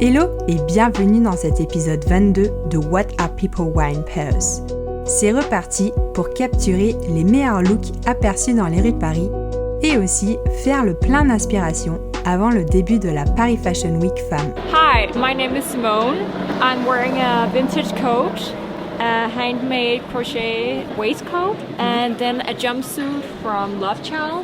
Hello et bienvenue dans cet épisode 22 de What Are People Wearing Paris. C'est reparti pour capturer les meilleurs looks aperçus dans les rues de Paris et aussi faire le plein d'inspiration avant le début de la Paris Fashion Week Femmes. Hi, my name is Simone. I'm wearing a vintage coat, a handmade crochet waistcoat, and then a jumpsuit from Love Child,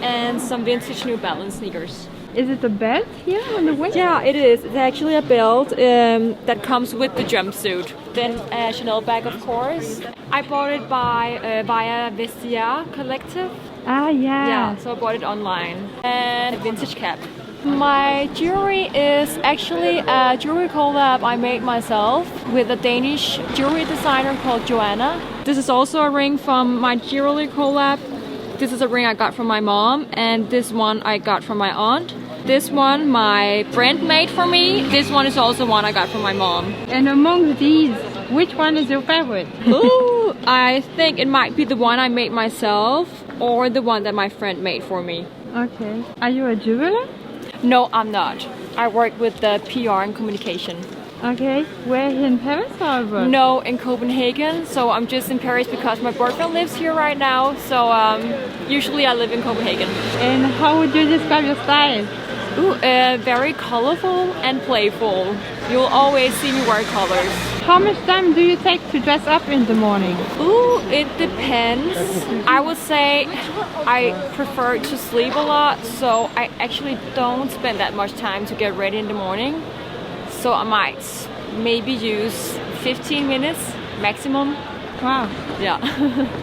and some vintage New Balance sneakers. Is it a belt here on the waist? Yeah, it is. It's actually a belt that comes with the jumpsuit. Then a Chanel bag, of course. I bought it via Vestiaire Collective. Ah, yeah. Yeah, so I bought it online. And a vintage cap. My jewelry is actually a jewelry collab I made myself with a Danish jewelry designer called Joanna. This is also a ring from my jewelry collab. This is a ring I got from my mom, and this one I got from my aunt. This one my friend made for me. This one is also one I got from my mom. And among these, which one is your favorite? Ooh, I think it might be the one I made myself or the one that my friend made for me. Okay. Are you a jeweler? No, I'm not. I work with the PR and communication. Okay. Where, in Paris or abroad? No, in Copenhagen. So I'm just in Paris because my boyfriend lives here right now. So usually I live in Copenhagen. And how would you describe your style? Ooh, very colorful and playful. You'll always see me wear colors. How much time do you take to dress up in the morning? Ooh, it depends. I would say I prefer to sleep a lot, so I actually don't spend that much time to get ready in the morning. So I might maybe use 15 minutes maximum. Wow. Yeah.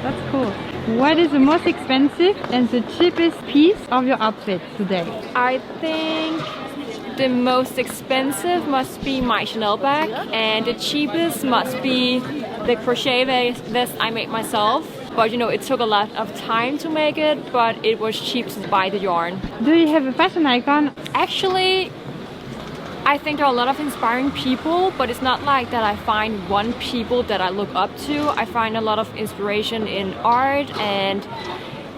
That's cool. What is the most expensive and the cheapest piece of your outfit today? I think the most expensive must be my Chanel bag, and the cheapest must be the crochet vest I made myself. But you know, it took a lot of time to make it, but it was cheap to buy the yarn. Do you have a fashion icon? Actually, I think there are a lot of inspiring people, but it's not like that I find one people that I look up to. I find a lot of inspiration in art and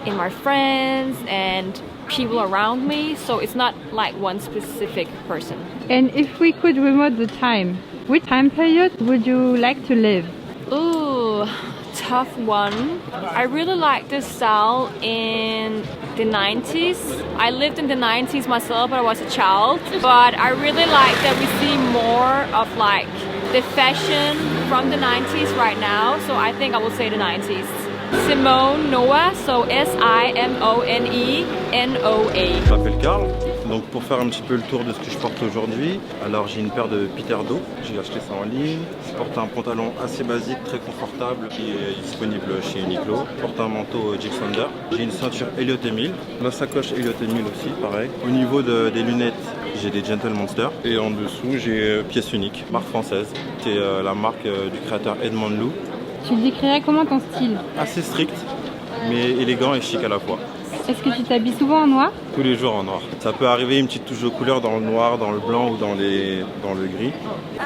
in my friends and people around me, so it's not like one specific person. And if we could remote the time, which time period would you like to live? Ooh, tough one. I really like this style in the 90s. I lived in the 90s myself, but I was a child. But I really like that we see more of like the fashion from the 90s right now. So I think I will say the 90s. Simone Noah, so S-I-M-O-N-E-N-O-A. Je m'appelle Karl, donc pour faire un petit peu le tour de ce que je porte aujourd'hui, alors j'ai une paire de Peterdo, j'ai acheté ça en ligne, je porte un pantalon assez basique, très confortable, qui est disponible chez Uniqlo, je porte un manteau Jig Sander, j'ai une ceinture Elliot 1000, la sacoche Elliot 1000 aussi, pareil. Au niveau des lunettes, j'ai des Gentle Monster, et en dessous j'ai pièce unique, marque française, c'est la marque du créateur Edmond Lou. Tu décrirais comment ton style? Assez strict, mais élégant et chic à la fois. Est-ce que tu t'habilles souvent en noir? Tous les jours en noir. Ça peut arriver une petite touche de couleur dans le noir, dans le blanc ou dans le gris,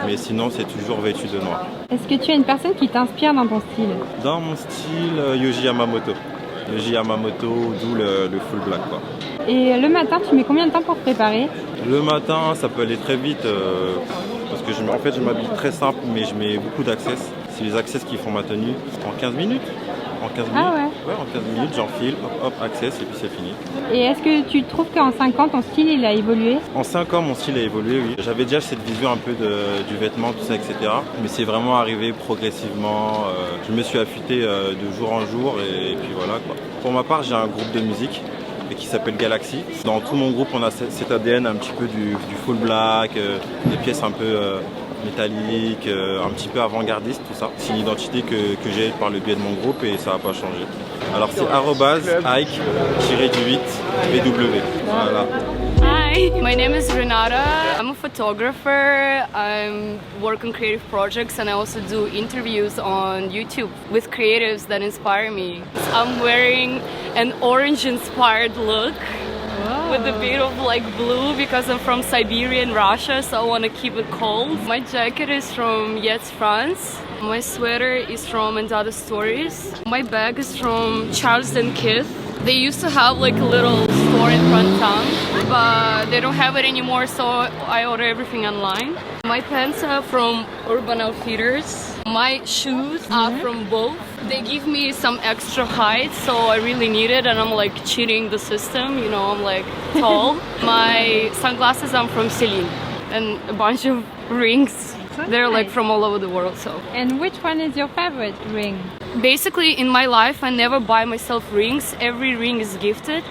mais sinon c'est toujours vêtu de noir. Est-ce que tu as une personne qui t'inspire dans ton style? Dans mon style, Yohji Yamamoto. Yohji Yamamoto, d'où le full black quoi. Et le matin, tu mets combien de temps pour te préparer? Le matin, ça peut aller très vite parce que je m'habille très simple, mais je mets beaucoup d'access. C'est les access qui font ma tenue en 15 minutes. En 15 minutes, ah ouais. Ouais, en 15 minutes, j'enfile, hop, access et puis c'est fini. Et est-ce que tu trouves qu'en 5 ans, ton style il a évolué? En 5 ans, mon style a évolué, oui. J'avais déjà cette vision un peu du vêtement, tout ça, etc. Mais c'est vraiment arrivé progressivement. Je me suis affûté de jour en jour et puis voilà quoi. Pour ma part, j'ai un groupe de musique qui s'appelle Galaxy. Dans tout mon groupe, on a cet ADN un petit peu du full black, des pièces un peu métallique, un petit peu avant-gardiste, tout ça. C'est une identité que j'ai par le biais de mon groupe et ça n'a pas changé. Alors c'est @Ike-8VW. Voilà. Hi, my name is Renata. I'm a photographer. I work on creative projects and I also do interviews on YouTube with creatives that inspire me. I'm wearing an orange-inspired look. Wow. With a bit of like blue because I'm from Siberia and Russia, so I want to keep it cold. My jacket is from Yes France. My sweater is from And Other Stories. My bag is from Charles & Keith. They used to have like a little store in front town, but they don't have it anymore, so I order everything online. My pants are from Urban Outfitters. My shoes are from both. They give me some extra height, so I really need it, and I'm like cheating the system, you know, I'm like tall. My sunglasses are from Celine, and a bunch of rings. They're like from all over the world, so. And which one is your favorite ring? Basically, in my life, I never buy myself rings. Every ring is gifted,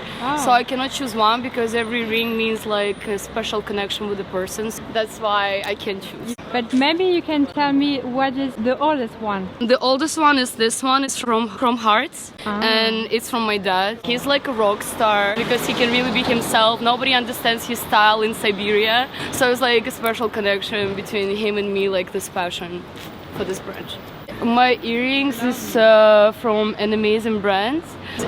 so I cannot choose one because every ring means like a special connection with the person. That's why I can't choose. But maybe you can tell me what is the oldest one? The oldest one is this one. It's from Hearts, and it's from my dad. He's like a rock star because he can really be himself. Nobody understands his style in Siberia, so it's like a special connection between him and me, like this passion for this brand. My earrings is from an amazing brand.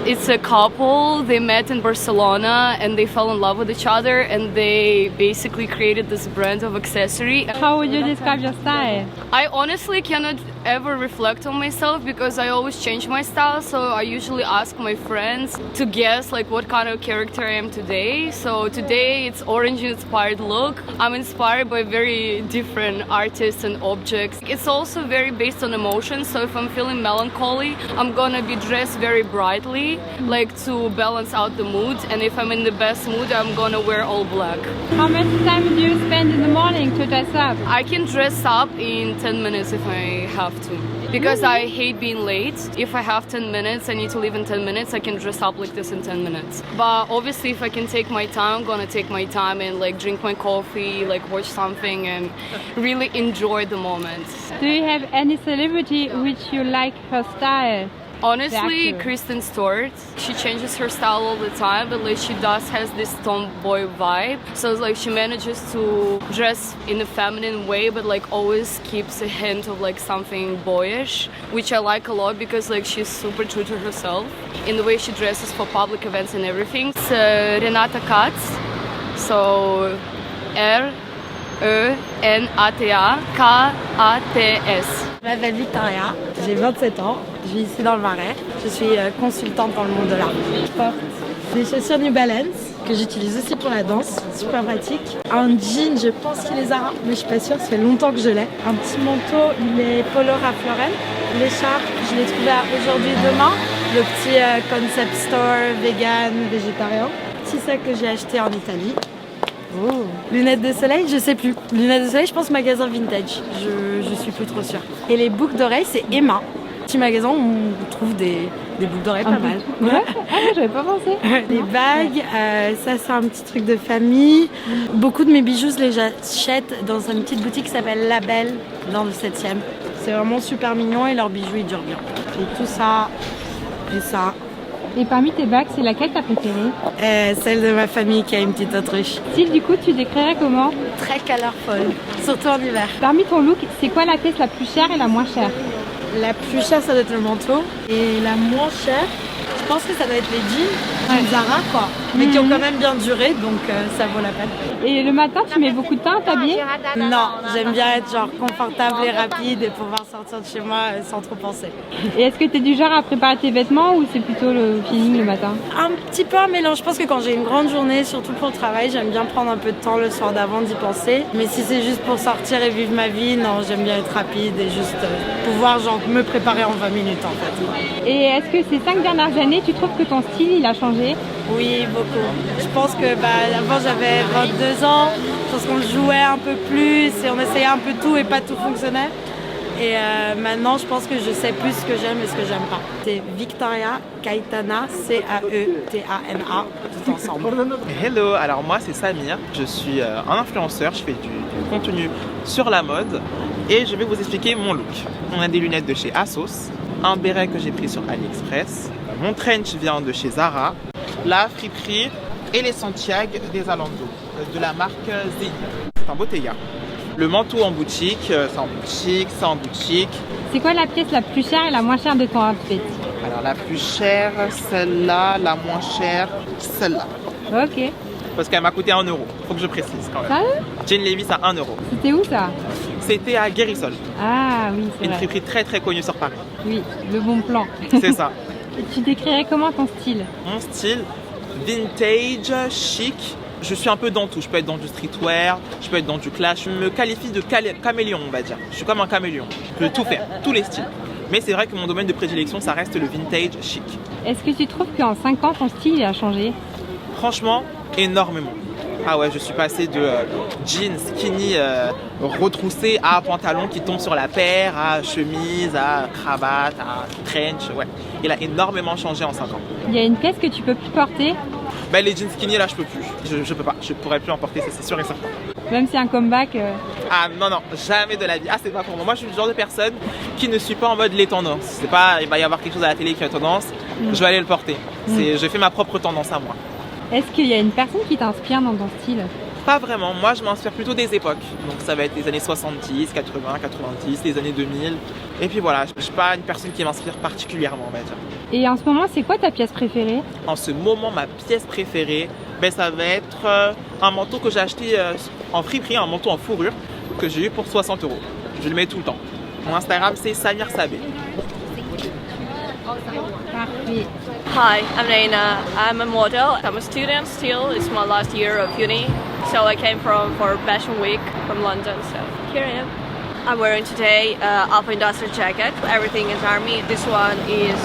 It's a couple, they met in Barcelona and they fell in love with each other, and they basically created this brand of accessory. How would you describe your style? I honestly cannot ever reflect on myself because I always change my style, so I usually ask my friends to guess like what kind of character I am today. So today it's orange inspired look. I'm inspired by very different artists and objects. It's also very based on emotions, so if I'm feeling melancholy, I'm gonna be dressed very brightly, like to balance out the mood, and if I'm in the best mood, I'm gonna wear all black. How much time do you spend in the morning to dress up? I can dress up in 10 minutes if I have to, because I hate being late. If I have 10 minutes, I need to leave in 10 minutes, I can dress up like this in 10 minutes. But obviously if I can take my time, I'm gonna take my time and like drink my coffee, like watch something and really enjoy the moment. Do you have any celebrity which you like her style? Honestly, Exactly. Kristen Stewart. She changes her style all the time, but like she has this tomboy vibe. So it's like she manages to dress in a feminine way, but like always keeps a hint of like something boyish, which I like a lot because like she's super true to herself in the way she dresses for public events and everything. It's Renata Katz. So Renata Je m'appelle Victoria, j'ai 27 ans, je vis ici dans le Marais. Je suis consultante dans le monde de l'art. Je porte des chaussures New Balance que j'utilise aussi pour la danse, super pratique. Un jean, je pense qu'il est Zara, mais je suis pas sûre, ça fait longtemps que je l'ai. Un petit manteau, il est Polo Ralph Lauren. L'écharpe, je l'ai trouvé à aujourd'hui demain. Le petit concept store vegan, végétarien. Petit sac que j'ai acheté en Italie. Oh. Lunettes de soleil, je sais plus. Lunettes de soleil, je pense magasin vintage. Je suis plus trop sûre. Et les boucles d'oreilles, c'est Emma. Petit magasin où on trouve des boucles d'oreilles pas mal. Ouais. Ah non, j'avais pas pensé. Les bagues, ça c'est un petit truc de famille. Beaucoup de mes bijoux, je les achète dans une petite boutique qui s'appelle Label dans le 7e. C'est vraiment super mignon et leurs bijoux ils durent bien. Et tout ça, et ça. Et parmi tes bagues, c'est laquelle t'as préférée? Celle de ma famille qui a une petite autruche. Style, du coup, tu décrirais comment? Très colorful, surtout en hiver. Parmi ton look, c'est quoi la pièce la plus chère et la moins chère? La plus chère, ça doit être le manteau. Et la moins chère, je pense que ça doit être les jeans, Zara quoi. Mais qui ont quand même bien duré, donc ça vaut la peine. Et le matin, tu mets beaucoup de temps à t'habiller? Non, j'aime bien être genre confortable et rapide et pouvoir sortir de chez moi sans trop penser. Et est-ce que tu es du genre à préparer tes vêtements ou c'est plutôt le feeling le matin? Un petit peu un mélange. Je pense que quand j'ai une grande journée, surtout pour le travail, j'aime bien prendre un peu de temps le soir d'avant d'y penser. Mais si c'est juste pour sortir et vivre ma vie, non, j'aime bien être rapide et juste pouvoir genre me préparer en 20 minutes en fait. Et est-ce que ces 5 dernières années, tu trouves que ton style il a changé? Oui, beaucoup. Je pense que avant j'avais 22 ans, je pense qu'on jouait un peu plus et on essayait un peu tout et pas tout fonctionnait. Et maintenant je pense que je sais plus ce que j'aime et ce que j'aime pas. C'est Victoria Caetana, C-A-E-T-A-N-A, tout ensemble. Hello, alors moi c'est Samir, je suis un influenceur, je fais du contenu sur la mode et je vais vous expliquer mon look. On a des lunettes de chez Asos, un béret que j'ai pris sur AliExpress, mon trench vient de chez Zara, la friperie et les Santiago des Alando de la marque Zing. C'est un Bottega. Le manteau en boutique, c'est en boutique, c'est en boutique. C'est quoi la pièce la plus chère et la moins chère de ton outfit? Alors la plus chère, celle-là, la moins chère, celle-là. Ok. Parce qu'elle m'a coûté 1 euro, faut que je précise quand même. Sérieux? Jean Levis à 1 euro. C'était où ça? C'était à Guérissol, Ah oui, c'est une vrai. friperie très très connue sur Paris. Oui, le bon plan. C'est ça. Et tu décrirais comment ton style? Mon style, vintage, chic. Je suis un peu dans tout. Je peux être dans du streetwear, je peux être dans du clash. Je me qualifie de caméléon, on va dire. Je suis comme un caméléon. Je peux tout faire, tous les styles. Mais c'est vrai que mon domaine de prédilection, ça reste le vintage chic. Est-ce que tu trouves qu'en 5 ans, ton style a changé? Franchement, énormément. Ah ouais, je suis passée de jeans skinny retroussé à pantalon qui tombe sur la paire, à chemise, à cravate, à trench. Ouais, il a énormément changé en 5 ans. Il y a une pièce que tu peux plus porter? Ben, les jeans skinny, là, je peux plus. Je peux pas. Je pourrais plus en porter, c'est sûr et certain. Même si un comeback... Ah non, jamais de la vie. Ah, c'est pas pour moi. Moi, je suis le genre de personne qui ne suit pas en mode les tendances. C'est pas, il va y avoir quelque chose à la télé qui a tendance, je vais aller le porter. Je fais ma propre tendance à moi. Est-ce qu'il y a une personne qui t'inspire dans ton style? Pas vraiment. Moi, je m'inspire plutôt des époques. Donc, ça va être les années 70, 80, 90, les années 2000. Et puis voilà, je suis pas une personne qui m'inspire particulièrement, on va dire. Et en ce moment, c'est quoi ta pièce préférée? En ce moment, ma pièce préférée, ben, ça va être un manteau que j'ai acheté en friperie, un manteau en fourrure que j'ai eu pour 60 €. Je le mets tout le temps. Mon Instagram, c'est Samir Sabé. Parfait. Hi, I'm Renata. I'm a model. I'm a student still. It's my last year of uni. So I came for Fashion Week from London. So here I am. I'm wearing today Alpha Industrial jacket. Everything is army. This one is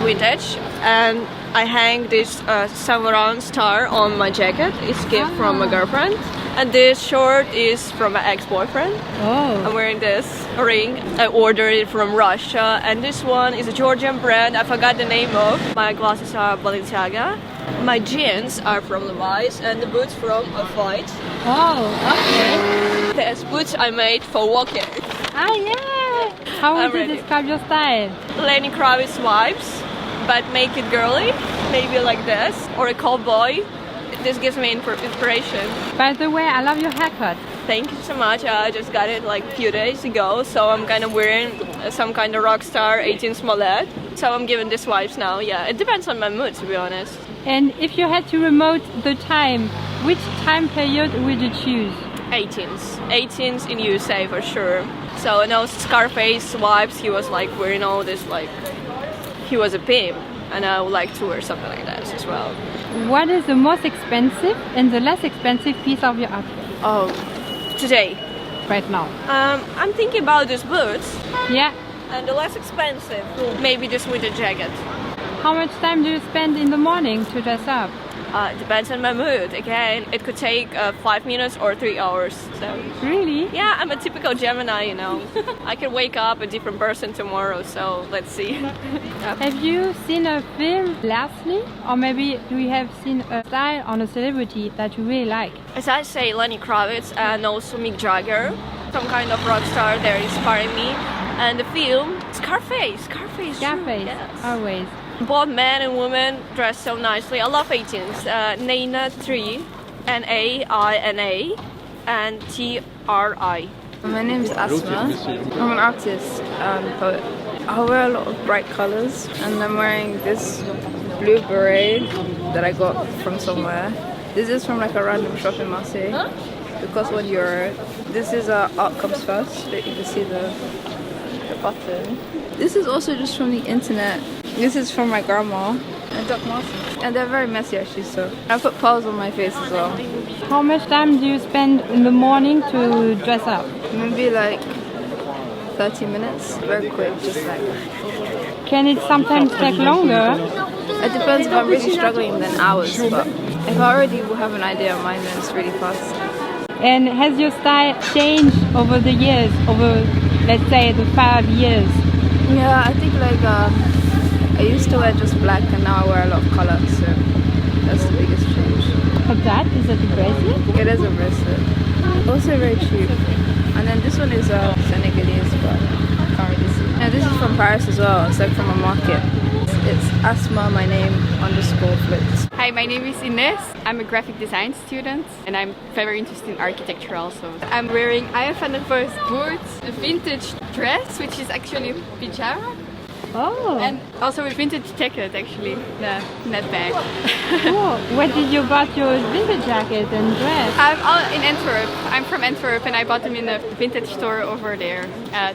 vintage. And I hang this Saint star on my jacket. It's a gift from my girlfriend. And this short is from my ex-boyfriend. Oh. I'm wearing this ring. I ordered it from Russia. And this one is a Georgian brand. I forgot the name of. My glasses are Balenciaga. My jeans are from Levi's and the boots from Off-White. Oh, okay. These boots I made for walking. Ah, yeah! How would you describe your style? Lenny Kravitz vibes, but make it girly. Maybe like this. Or a cowboy. This gives me inspiration. By the way, I love your haircut. Thank you so much. I just got it like a few days ago, so I'm kind of wearing some kind of rock star 18 Smollett. So I'm giving this vibes now. Yeah, it depends on my mood, to be honest. And if you had to remote the time, which time period would you choose? 18s. 18s in USA for sure. So I know Scarface vibes. He was like wearing all this like he was a pimp, and I would like to wear something like that as well. What is the most expensive and the less expensive piece of your outfit? Oh, today. Right now. I'm thinking about these boots. Yeah. And the less expensive, maybe this winter jacket. How much time do you spend in the morning to dress up? It depends on my mood. Again, it could take 5 minutes or 3 hours. So Really? yeah, I'm a typical Gemini, you know. I can wake up a different person tomorrow, so let's see. Have you seen a film lastly? Or maybe you have seen a style on a celebrity that you really like? As I say, Lenny Kravitz and also Mick Jagger. Some kind of rock star, they're inspiring me. And the film, Scarface. Scarface, Yes. always. Both men and women dress so nicely. I love 18s. Naina 3, Naina, and TRI. My name is Asma. I'm an artist and poet. I wear a lot of bright colors, and I'm wearing this blue beret that I got from somewhere. This is from like a random shop in Marseille. It costs €1. This is Art Comes First. You can see the button. This is also just from the internet. This is from my grandma and Doc Martens. And they're very messy actually, so I put pearls on my face as well. How much time do you spend in the morning to dress up? Maybe like 30 minutes. Very quick, just like. Can it sometimes take longer? It depends if I'm really struggling, then hours. But if I already will have an idea of mine, then it's really fast. And has your style changed over the years, over let's say the 5 years? Yeah, I think like I used to wear just black and now I wear a lot of color, so that's the biggest change. Like that? Is that a bracelet? It is a bracelet. Also very cheap. And then this one is Senegalese, but I can't really see. Yeah, this is from Paris as well. It's like from a market. It's Asma, my name, _flips. Hi, my name is Ines. I'm a graphic design student and I'm very interested in architecture also. I'm wearing Aya van der Voort boots, a vintage dress, which is actually a pyjama. Oh! And also a vintage jacket actually, the net bag. Cool. Where did you got your vintage jacket and dress? I'm in Antwerp. I'm from Antwerp and I bought them in a vintage store over there,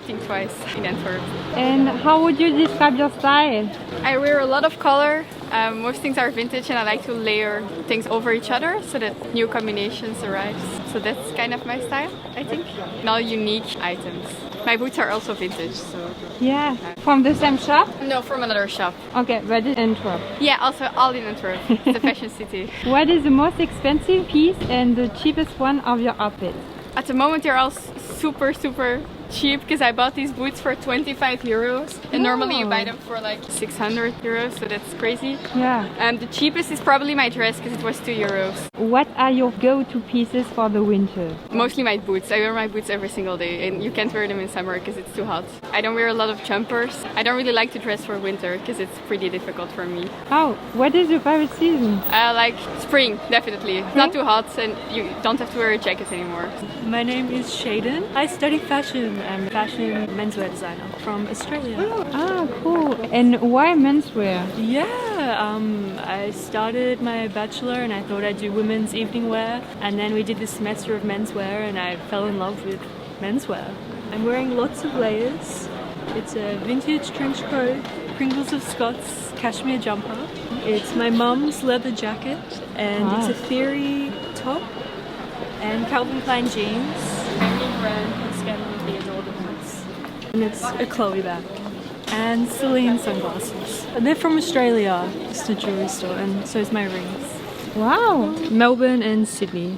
Think Twice in Antwerp. And how would you describe your style? I wear a lot of color. Most things are vintage and I like to layer things over each other so that new combinations arise. So that's kind of my style, I think. And all unique items. My boots are also vintage, so... Yeah. From the same shop? No, from another shop. Okay, but it's Antwerp. Yeah, also all in Antwerp. It's a fashion city. What is the most expensive piece and the cheapest one of your outfit? At the moment they're all super cheap because I bought these boots for 25 euros and normally you buy them for like 600 euros, so that's crazy. Yeah. The cheapest is probably my dress because it was 2 euros. What are your go-to pieces for the winter? Mostly my boots. I wear my boots every single day and you can't wear them in summer because it's too hot. I don't wear a lot of jumpers. I don't really like to dress for winter because it's pretty difficult for me. Oh, what is your favorite season? Like spring, definitely. It's not too hot and you don't have to wear a jacket anymore. My name is Shayden. I study fashion. I'm a fashion menswear designer from Australia. Ah, cool. And why menswear? Yeah, I started my bachelor and I thought I'd do women's evening wear, and then we did this semester of menswear and I fell in love with menswear. I'm wearing lots of layers. It's a vintage trench coat, Pringles of Scots cashmere jumper. It's my mum's leather jacket and it's a Theory top and Calvin Klein jeans. Brand Scandinavian ornaments. And it's a Chloe bag. And Celine sunglasses. And they're from Australia. It's a jewelry store, and so is my rings. Wow. Melbourne and Sydney.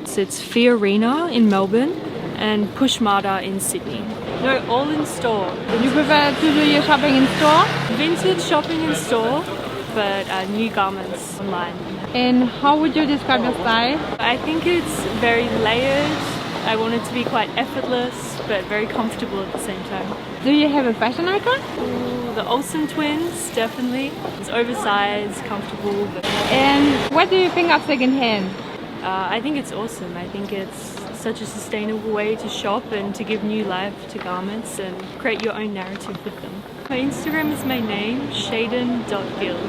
So it's Fiorina in Melbourne and Pushmata in Sydney. No, all in store. You prefer to do your shopping in store? Vintage shopping in store, but new garments online. And how would you describe your style? I think it's very layered. I want it to be quite effortless, but very comfortable at the same time. Do you have a fashion icon? Ooh, the Olsen twins, definitely. It's oversized, comfortable. And what do you think of secondhand? I think it's awesome. I think it's such a sustainable way to shop and to give new life to garments and create your own narrative with them. My Instagram is my name, Shayden.gill.